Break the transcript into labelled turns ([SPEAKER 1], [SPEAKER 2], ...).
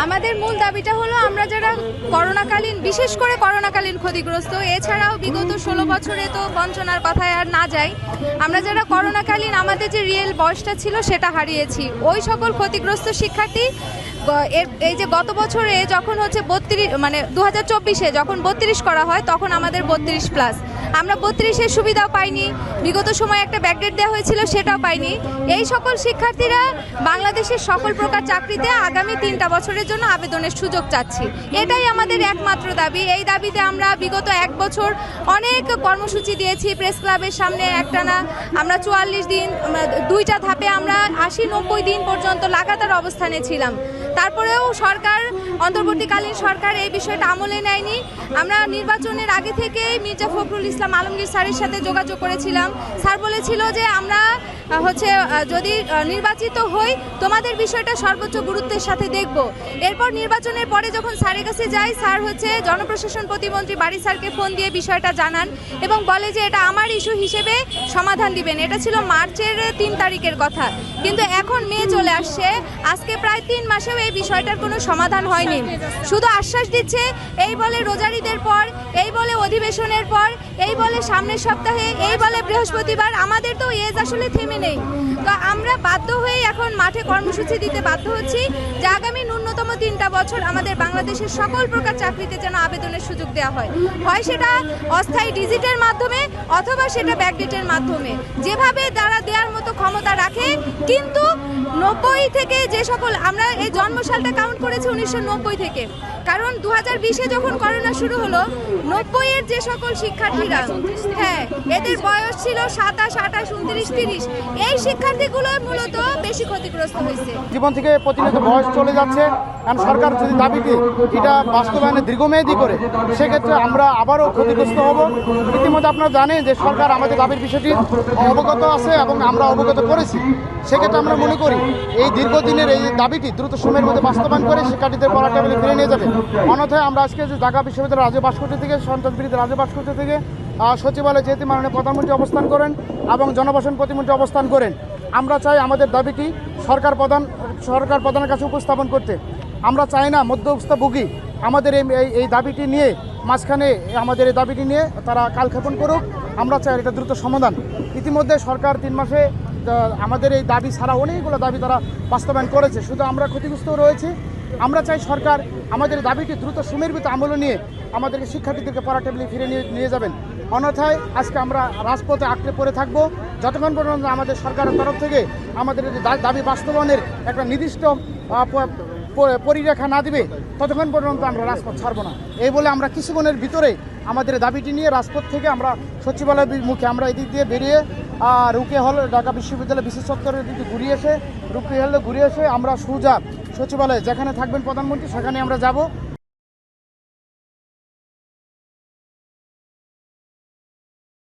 [SPEAKER 1] আমাদের মূল দাবিটা হলো আমরা যারা করোনাকালীন, বিশেষ করে করোনাকালীন ক্ষতিগ্রস্ত, এছাড়াও বিগত 16 বছরে তো বঞ্চনার কথায় আর না যাই, আমরা যারা করোনাকালীন আমাদের যে রিয়েল বয়সটা ছিল সেটা হারিয়েছি, ওই সকল ক্ষতিগ্রস্ত শিক্ষার্থী এই যে গত বছরে যখন হচ্ছে 32 মানে 2024-এ যখন 32 করা হয় তখন আমাদের 32+, আমরা 32-এর সুবিধাও পাইনি, বিগত সময়ে একটা ব্যাকডেট দেওয়া হয়েছিল সেটাও পাইনি। এই সকল শিক্ষার্থীরা বাংলাদেশের সকল প্রকার চাকরিতে আগামী 3টা বছরের জন্য আবেদনের সুযোগ চাচ্ছি, এটাই আমাদের একমাত্র দাবি। এই দাবিতে আমরা বিগত 1 বছর অনেক কর্মসূচি দিয়েছি, প্রেস ক্লাবের সামনে একটানা আমরা 44 দিন, 2টা ধাপে আমরা 80-90 দিন পর্যন্ত লাগাতার অবস্থানে ছিলাম। তারপরেও সরকার, অন্তর্বর্তীকালীন সরকার এই বিষয়টা আমলে নেয়নি। আমরা নির্বাচনের আগে থেকেই মির্জা ফখরুল ইসলাম আলমগীর স্যারের সাথে যোগাযোগ করেছিলাম। স্যার বলেছিল যে আমরা যদি নির্বাচিত হই তোমাদের বিষয়টা সর্বোচ্চ গুরুত্বের সাথে দেখব। এরপর নির্বাচনের পরে যখন স্যারের কাছে যাই, স্যার জনপ্রশাসন প্রতিমন্ত্রী বারী স্যারকে ফোন দিয়ে বিষয়টা জানান এবং বলে যে এটা আমার ইস্যু হিসেবে সমাধান দিবেন। এটা ছিল মার্চের 3 তারিখের কথা, কিন্তু এখন মে চলে আসছে, আজকে প্রায় 3 মাসেও এই বিষয়টার কোনো সমাধান হয়নি। শুধু আশ্বাস দিচ্ছে, এই বলে রোজার ঈদের পর, এই বলে অধিবেশনের পর, এই বলে সামনের সপ্তাহে, এই বলে বৃহস্পতিবার। আমাদের তো এজ আসলে থেমে নেই, তো আমরা বাধ্য হয়ে এখন মাঠে কর্মসূচি দিতে বাধ্য হচ্ছি যে আগামী ন্যূনতম 3টা বছর আমাদের বাংলাদেশের সকল প্রকার চাকরিতে যেন আবেদনের সুযোগ দেওয়া হয়, হয় সেটা অস্থায়ী ডিজিটের মাধ্যমে অথবা সেটা ব্যাকডেটের মাধ্যমে, যেভাবে তারা দেওয়ার মতো ক্ষমতা রাখে। কিন্তু 90 থেকে যে সকল, আমরা এই জন্মসালটা কাউন্ট করেছি 1990 থেকে, কারণ 2020-এ যখন করোনা শুরু হলো, 90-এর যে সকল শিক্ষার্থীরা, হ্যাঁ, এদের বয়স ছিল 27, 28, 29, 30, এই শিক্ষার্থীগুলো মূলত বেশি ক্ষতিগ্রস্ত হয়েছে।
[SPEAKER 2] জীবন থেকে প্রতিনিয়ত বয়স চলে যাচ্ছে, কারণ সরকার যদি দাবিটি এটা বাস্তবায়নে দীর্ঘমেয়াদী করে, সেক্ষেত্রে আমরা আবারও ক্ষতিগ্রস্ত হব। ইতিমধ্যে আপনারা জানেন যে সরকার আমাদের দাবির বিষয়টি অবগত আছে এবং আমরা অবগত করেছি। সেক্ষেত্রে আমরা মনে করি এই দীর্ঘদিনের এই দাবিটি দ্রুত সময়ের মধ্যে বাস্তবায়ন করে শিক্ষার্থীদের পড়া টেবিলে ফিরে নিয়ে যাবে। অন্যথায় আমরা আজকে যে ঢাকা বিশ্ববিদ্যালয়ের রাজ্য ভাস্কর্য থেকে, সন্ত্রাসবিরোধী রাজ্য ভাস্কর্য থেকে সচিবালয়ে যেহেতু মাননীয় প্রধানমন্ত্রী অবস্থান করেন এবং জনবসন প্রতিমন্ত্রী অবস্থান করেন, আমরা চাই আমাদের দাবিটি সরকার প্রধানের কাছে উপস্থাপন করতে। আমরা চাই না মধ্যস্থভোগী আমাদের এই দাবিটি নিয়ে মাঝখানে আমাদের এই দাবিটি নিয়ে তারা কালক্ষেপণ করুক। আমরা চাই এটা দ্রুত সমাধান। ইতিমধ্যে সরকার 3 মাসে আমাদের এই দাবি ছাড়া অনেকগুলো দাবি তারা বাস্তবায়ন করেছে, শুধু আমরা ক্ষতিগ্রস্ত রয়েছি। আমরা চাই সরকার আমাদের দাবিটি দ্রুত সময়ের ভিতরে আমলে নিয়ে আমাদেরকে শিক্ষার্থীদেরকে পড়া টেবিলে ফিরে নিয়ে যাবেন। অন্যথায় আজকে আমরা রাজপথে আঁকড়ে পড়ে থাকবো যতক্ষণ পর্যন্ত আমাদের সরকারের তরফ থেকে আমাদের দাবি বাস্তবায়নের একটা নির্দিষ্ট পরিরেখা না দিবে, ততক্ষণ পর্যন্ত আমরা রাজপথ ছাড়বো না। এই বলে আমরা কিছুক্ষণের ভিতরে আমাদের দাবিটি নিয়ে রাজপথ থেকে আমরা সচিবালয়ের মুখে আমরা এদিক দিয়ে বেরিয়ে রুকিয়া হল, ঢাকা বিশ্ববিদ্যালয় বিশেষ চত্বরের দিকে ঘুরিয়ে এসে আমরা সোজা সচিবালয়ে যেখানে থাকবেন প্রধানমন্ত্রী সেখানে আমরা যাব।